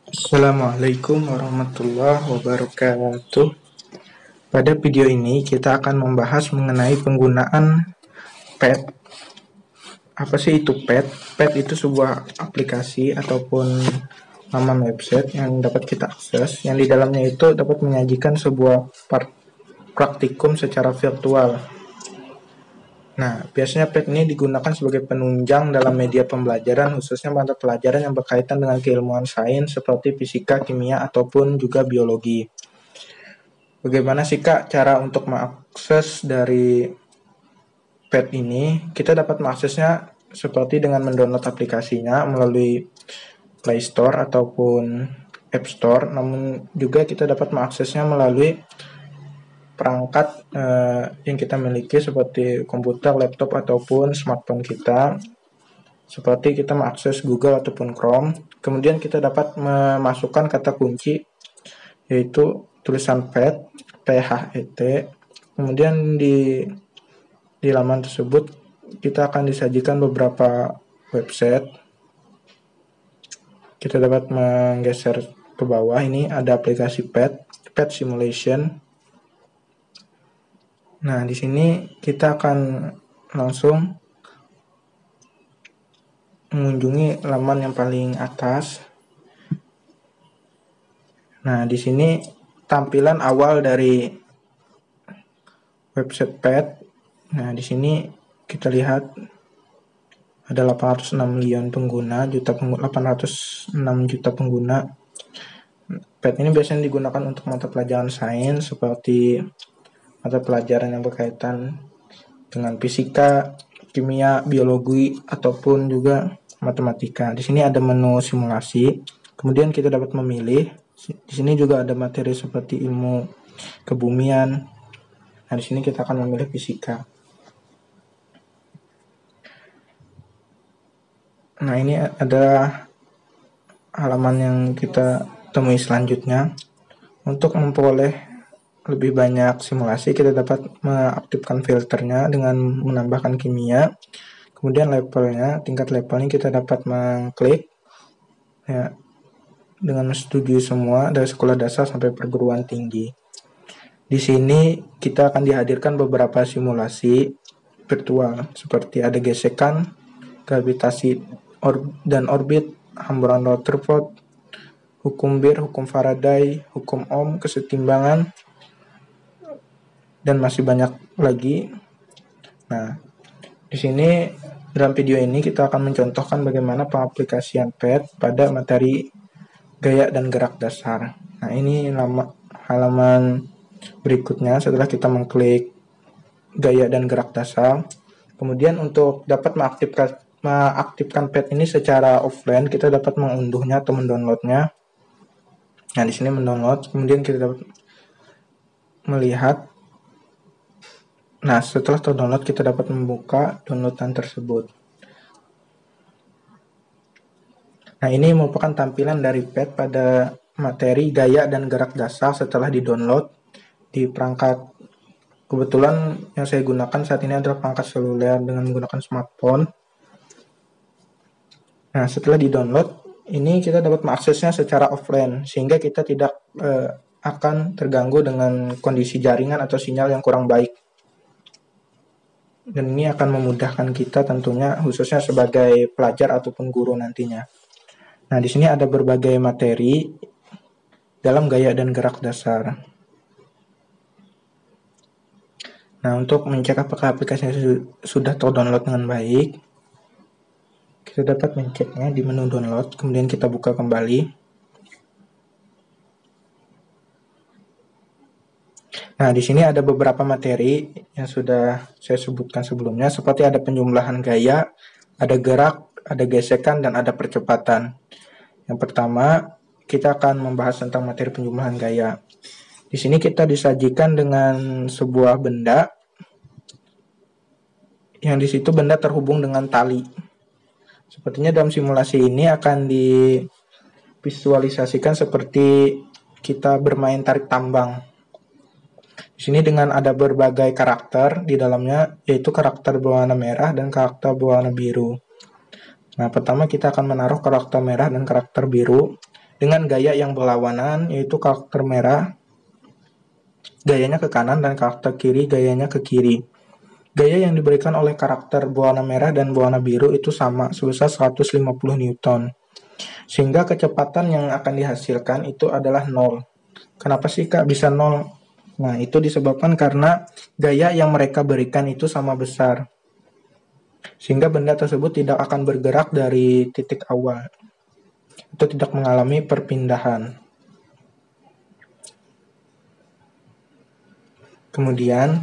Assalamualaikum warahmatullahi wabarakatuh. Pada video ini kita akan membahas mengenai penggunaan pet. Apa sih itu pet? Pet itu sebuah aplikasi ataupun laman website yang dapat kita akses, yang di dalamnya itu dapat menyajikan sebuah praktikum secara virtual. Nah, biasanya pet ini digunakan sebagai penunjang dalam media pembelajaran, khususnya mata pelajaran yang berkaitan dengan keilmuan sains seperti fisika, kimia, ataupun juga biologi. Bagaimana sih Kak cara untuk mengakses dari pet ini? Kita dapat mengaksesnya seperti dengan mendownload aplikasinya melalui Play Store ataupun App Store, namun juga kita dapat mengaksesnya melalui perangkat yang kita miliki seperti komputer, laptop, ataupun smartphone kita. Seperti kita mengakses Google ataupun Chrome. Kemudian kita dapat memasukkan kata kunci yaitu tulisan pet, PHET. Kemudian di laman tersebut kita akan disajikan beberapa website. Kita dapat menggeser ke bawah, ini ada aplikasi pet simulation. Nah, di sini kita akan langsung mengunjungi laman yang paling atas. Nah, di sini tampilan awal dari website pet. Nah, di sini kita lihat ada 806 million pengguna, 806 juta pengguna. Pet ini biasanya digunakan untuk mata pelajaran sains seperti mata pelajaran yang berkaitan dengan fisika, kimia, biologi, ataupun juga matematika. Di sini ada menu simulasi. Kemudian kita dapat memilih. Di sini juga ada materi seperti ilmu kebumian. Nah, di sini kita akan memilih fisika. Nah, ini adalah halaman yang kita temui selanjutnya. Untuk memperoleh lebih banyak simulasi, kita dapat mengaktifkan filternya dengan menambahkan kimia. Kemudian levelnya, tingkat levelnya kita dapat mengklik ya, dengan menyetujui semua dari sekolah dasar sampai perguruan tinggi. Di sini kita akan dihadirkan beberapa simulasi virtual seperti ada gesekan, gravitasi dan orbit, hamburan Rutherford, hukum Bir, hukum Faraday, hukum Ohm, kesetimbangan, dan masih banyak lagi. Nah, di sini dalam video ini kita akan mencontohkan bagaimana pengaplikasian pet pada materi gaya dan gerak dasar. Nah, ini halaman berikutnya setelah kita mengklik gaya dan gerak dasar. Kemudian untuk dapat mengaktifkan pet ini secara offline, kita dapat mengunduhnya atau mendownloadnya. Nah, di sini mendownload, kemudian kita dapat melihat. Nah, setelah terdownload kita dapat membuka downloadan tersebut. Nah, ini merupakan tampilan dari pet pada materi gaya dan gerak dasar setelah di-download di perangkat. Kebetulan yang saya gunakan saat ini adalah perangkat seluler dengan menggunakan smartphone. Nah, setelah di-download, ini kita dapat mengaksesnya secara offline sehingga kita tidak akan terganggu dengan kondisi jaringan atau sinyal yang kurang baik. Dan ini akan memudahkan kita tentunya, khususnya sebagai pelajar ataupun guru nantinya. Nah, di sini ada berbagai materi dalam gaya dan gerak dasar. Nah, untuk mencek apakah aplikasinya sudah terdownload dengan baik, kita dapat menceknya di menu download, kemudian kita buka kembali. Nah, di sini ada beberapa materi yang sudah saya sebutkan sebelumnya, seperti ada penjumlahan gaya, ada gerak, ada gesekan, dan ada percepatan. Yang pertama, kita akan membahas tentang materi penjumlahan gaya. Di sini kita disajikan dengan sebuah benda, yang di situ benda terhubung dengan tali. Sepertinya dalam simulasi ini akan divisualisasikan seperti kita bermain tarik tambang. Di sini dengan ada berbagai karakter di dalamnya, yaitu karakter berwarna merah dan karakter berwarna biru. Nah, pertama kita akan menaruh karakter merah dan karakter biru dengan gaya yang berlawanan, yaitu karakter merah gayanya ke kanan dan karakter kiri gayanya ke kiri. Gaya yang diberikan oleh karakter berwarna merah dan berwarna biru itu sama, sebesar 150 Newton. Sehingga kecepatan yang akan dihasilkan itu adalah 0. Kenapa sih Kak bisa 0? Nah, itu disebabkan karena gaya yang mereka berikan itu sama besar. Sehingga benda tersebut tidak akan bergerak dari titik awal. Itu tidak mengalami perpindahan. Kemudian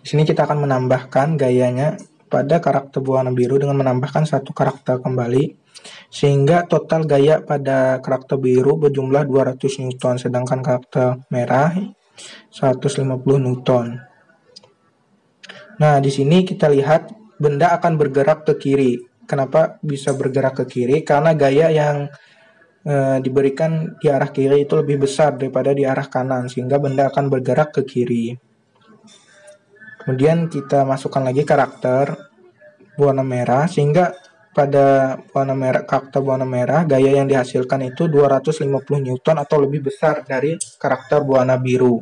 di sini kita akan menambahkan gayanya pada karakter berwarna biru dengan menambahkan satu karakter kembali, sehingga total gaya pada karakter biru berjumlah 200 Newton, sedangkan karakter merah 150 Newton. Nah, di sini kita lihat benda akan bergerak ke kiri. Kenapa bisa bergerak ke kiri? Karena gaya yang diberikan di arah kiri itu lebih besar daripada di arah kanan, sehingga benda akan bergerak ke kiri. Kemudian kita masukkan lagi karakter warna merah, sehingga pada warna merah, karakter warna merah, gaya yang dihasilkan itu 250 Newton atau lebih besar dari karakter warna biru.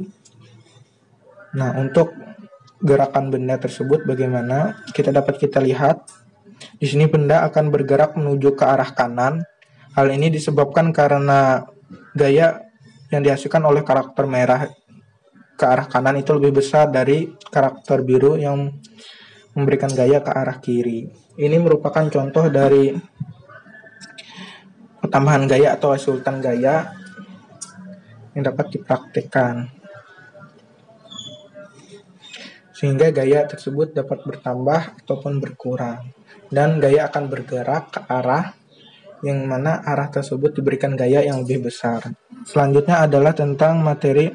Nah, untuk gerakan benda tersebut bagaimana? Kita lihat di sini benda akan bergerak menuju ke arah kanan. Hal ini disebabkan karena gaya yang dihasilkan oleh karakter merah ke arah kanan itu lebih besar dari karakter biru yang memberikan gaya ke arah kiri. Ini merupakan contoh dari pertambahan gaya atau resultan gaya yang dapat dipraktikkan, sehingga gaya tersebut dapat bertambah ataupun berkurang, dan gaya akan bergerak ke arah yang mana arah tersebut diberikan gaya yang lebih besar. Selanjutnya adalah tentang materi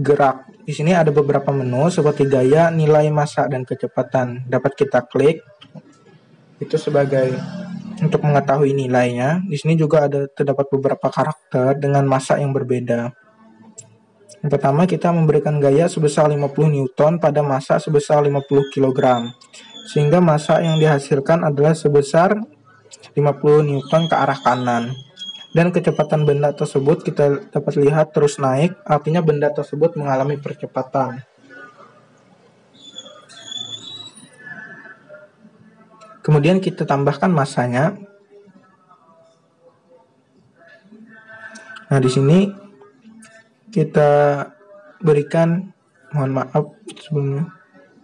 gerak. Di sini ada beberapa menu seperti gaya, nilai, massa, dan kecepatan. Dapat kita klik itu sebagai untuk mengetahui nilainya. Di sini juga terdapat beberapa karakter dengan massa yang berbeda. Yang pertama, kita memberikan gaya sebesar 50 Newton pada massa sebesar 50 kg. Sehingga massa yang dihasilkan adalah sebesar 50 Newton ke arah kanan. Dan kecepatan benda tersebut kita dapat lihat terus naik, artinya benda tersebut mengalami percepatan. Kemudian kita tambahkan massanya. Nah, di sini kita berikan, mohon maaf sebelumnya,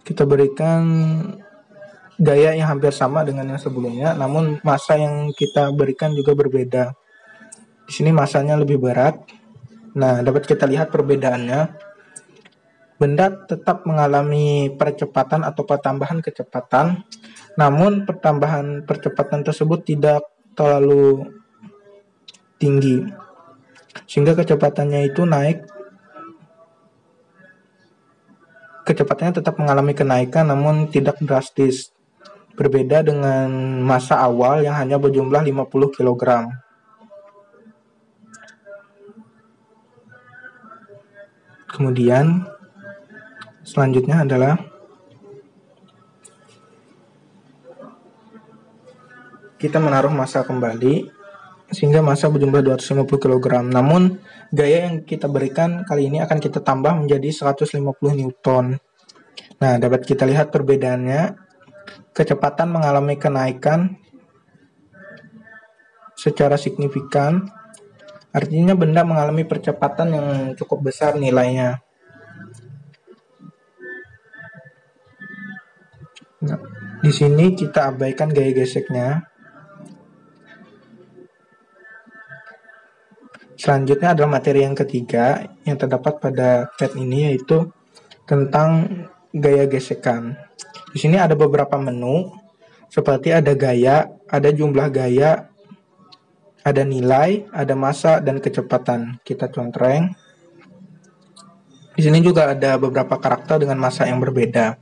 kita berikan gaya yang hampir sama dengan yang sebelumnya, namun massa yang kita berikan juga berbeda. Di sini massanya lebih berat. Nah, dapat kita lihat perbedaannya. Benda tetap mengalami percepatan atau pertambahan kecepatan, namun pertambahan percepatan tersebut tidak terlalu tinggi, sehingga kecepatannya itu naik. Kecepatannya tetap mengalami kenaikan namun tidak drastis. Berbeda dengan massa awal yang hanya berjumlah 50 kg. Kemudian selanjutnya adalah kita menaruh massa kembali sehingga massa berjumlah 250 kg. Namun gaya yang kita berikan kali ini akan kita tambah menjadi 150 Newton. Nah, dapat kita lihat perbedaannya. Kecepatan mengalami kenaikan secara signifikan. Artinya benda mengalami percepatan yang cukup besar nilainya. Nah, di sini kita abaikan gaya geseknya. Selanjutnya adalah materi yang ketiga yang terdapat pada pad ini, yaitu tentang gaya gesekan. Di sini ada beberapa menu, seperti ada gaya, ada jumlah gaya, ada nilai, ada massa, dan kecepatan. Kita contreng. Di sini juga ada beberapa karakter dengan massa yang berbeda.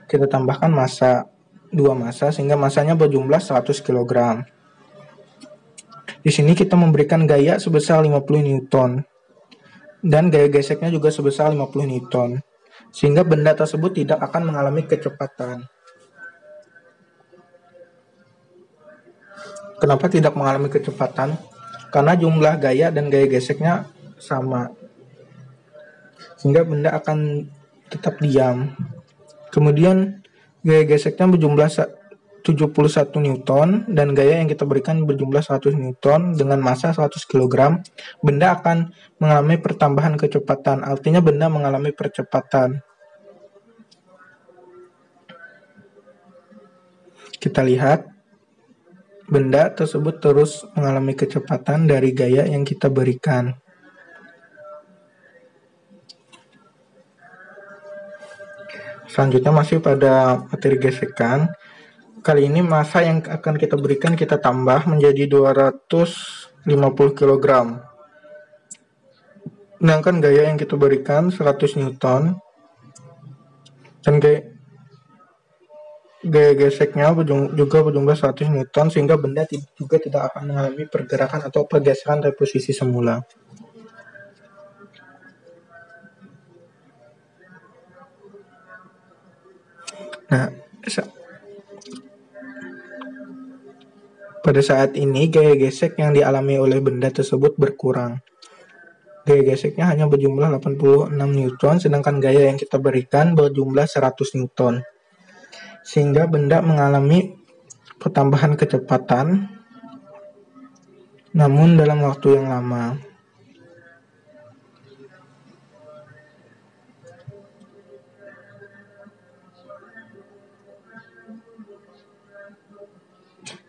Kita tambahkan massa, 2 massa, sehingga massanya berjumlah 100 kg. Di sini kita memberikan gaya sebesar 50 Newton. Dan gaya geseknya juga sebesar 50 Newton. Sehingga benda tersebut tidak akan mengalami kecepatan. Kenapa tidak mengalami kecepatan? Karena jumlah gaya dan gaya geseknya sama, sehingga benda akan tetap diam. Kemudian gaya geseknya berjumlah 71 Newton dan gaya yang kita berikan berjumlah 100 Newton dengan massa 100 kg, benda akan mengalami pertambahan kecepatan. Artinya benda mengalami percepatan. Kita lihat benda tersebut terus mengalami kecepatan dari gaya yang kita berikan. Selanjutnya masih pada materi gesekan. Kali ini massa yang akan kita berikan kita tambah menjadi 250 kg. Sedangkan gaya yang kita berikan 100 Newton. Dan gaya geseknya juga berjumlah 100 Newton, sehingga benda juga tidak akan mengalami pergerakan atau pergeseran dari posisi semula. Nah, pada saat ini gaya gesek yang dialami oleh benda tersebut berkurang. Gaya geseknya hanya berjumlah 86 Newton, sedangkan gaya yang kita berikan berjumlah 100 Newton. Sehingga benda mengalami pertambahan kecepatan, namun dalam waktu yang lama.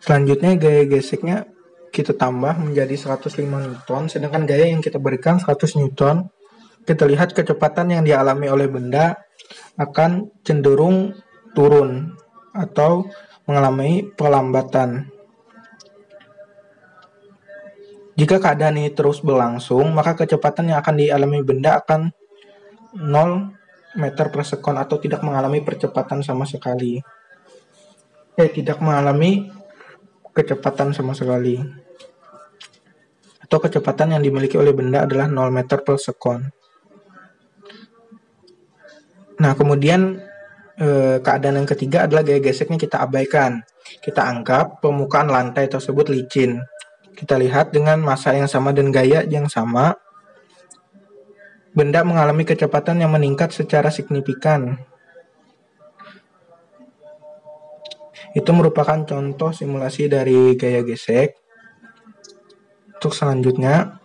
Selanjutnya gaya geseknya kita tambah menjadi 105 Newton, sedangkan gaya yang kita berikan 100 Newton. Kita lihat kecepatan yang dialami oleh benda akan cenderung turun atau mengalami perlambatan. Jika keadaan ini terus berlangsung, maka kecepatan yang akan dialami benda akan 0 meter per sekon atau tidak mengalami percepatan sama sekali. Tidak mengalami kecepatan sama sekali. Atau kecepatan yang dimiliki oleh benda adalah 0 meter per sekon. Nah, kemudian keadaan yang ketiga adalah gaya geseknya kita abaikan. Kita anggap permukaan lantai tersebut licin. Kita lihat dengan massa yang sama dan gaya yang sama, benda mengalami kecepatan yang meningkat secara signifikan. Itu merupakan contoh simulasi dari gaya gesek. Untuk selanjutnya,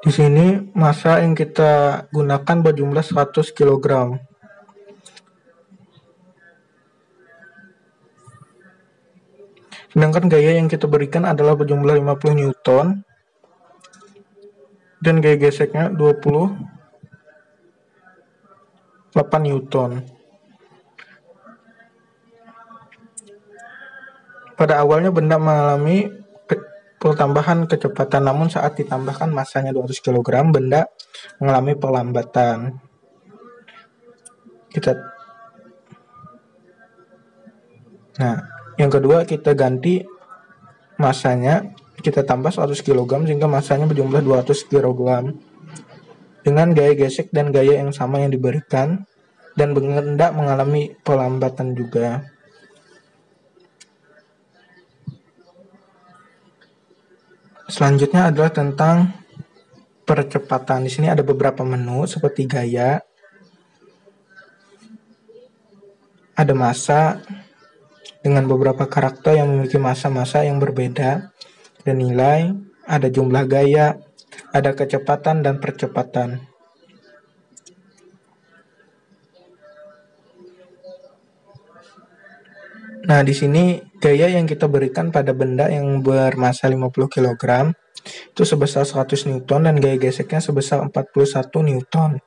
di sini massa yang kita gunakan berjumlah 100 kg. Sedangkan gaya yang kita berikan adalah berjumlah 50 Newton. Dan gaya geseknya 28 Newton. Pada awalnya benda mengalami pertambahan kecepatan, namun saat ditambahkan massanya 200 kg, benda mengalami perlambatan. Nah, yang kedua kita ganti massanya, kita tambah 100 kg sehingga massanya berjumlah 200 kg. Dengan gaya gesek dan gaya yang sama yang diberikan, dan benda mengalami perlambatan juga. Selanjutnya adalah tentang percepatan. Di sini ada beberapa menu seperti gaya, ada massa dengan beberapa karakter yang memiliki massa-massa yang berbeda, dan nilai, ada jumlah gaya, ada kecepatan dan percepatan. Nah, di sini gaya yang kita berikan pada benda yang bermassa 50 kg itu sebesar 100 Newton dan gaya geseknya sebesar 41 Newton.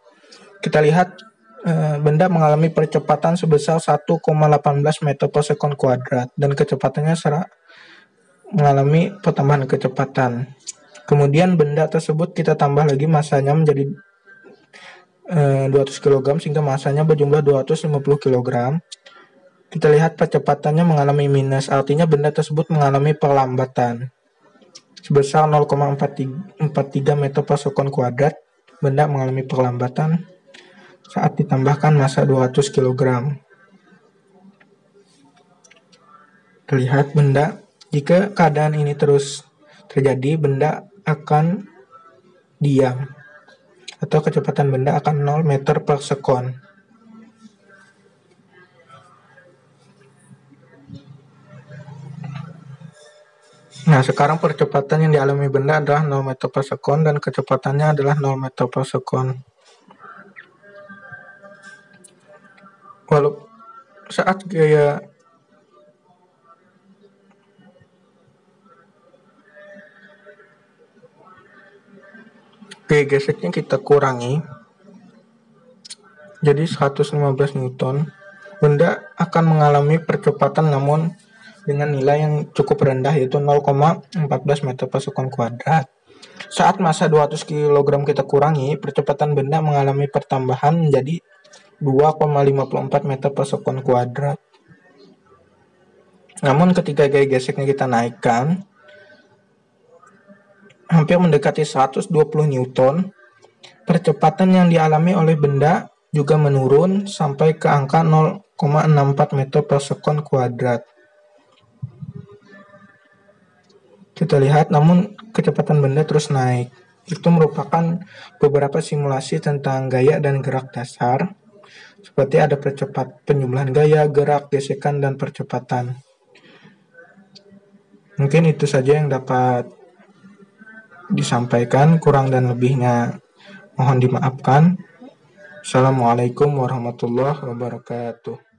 Kita lihat benda mengalami percepatan sebesar 1,18 meter per sekon kuadrat dan kecepatannya mengalami pertambahan kecepatan. Kemudian benda tersebut kita tambah lagi massanya menjadi 200 kg sehingga massanya berjumlah 250 kg. Kita lihat percepatannya mengalami minus, artinya benda tersebut mengalami perlambatan sebesar 0,43 meter per sekon kuadrat. Benda mengalami perlambatan. saat ditambahkan massa 200 kg. Terlihat benda, jika keadaan ini terus terjadi, benda akan diam atau kecepatan benda akan 0 meter per sekon. Nah, sekarang percepatan yang dialami benda adalah 0 meter per sekon dan kecepatannya adalah 0 meter per sekon. Walau saat gaya geseknya kita kurangi jadi 115 Newton, benda akan mengalami percepatan namun dengan nilai yang cukup rendah, yaitu 0,14 meter per sekon kuadrat. Saat massa 200 kg kita kurangi, percepatan benda mengalami pertambahan menjadi 2,54 meter per sekon kuadrat. Namun ketika gaya geseknya kita naikkan hampir mendekati 120 Newton, percepatan yang dialami oleh benda juga menurun sampai ke angka 0,64 meter per sekon kuadrat. Kita lihat, namun kecepatan benda terus naik. Itu merupakan beberapa simulasi tentang gaya dan gerak dasar, seperti ada penjumlahan gaya, gerak, gesekan, dan percepatan. Mungkin itu saja yang dapat disampaikan, kurang dan lebihnya mohon dimaafkan. Assalamualaikum warahmatullahi wabarakatuh.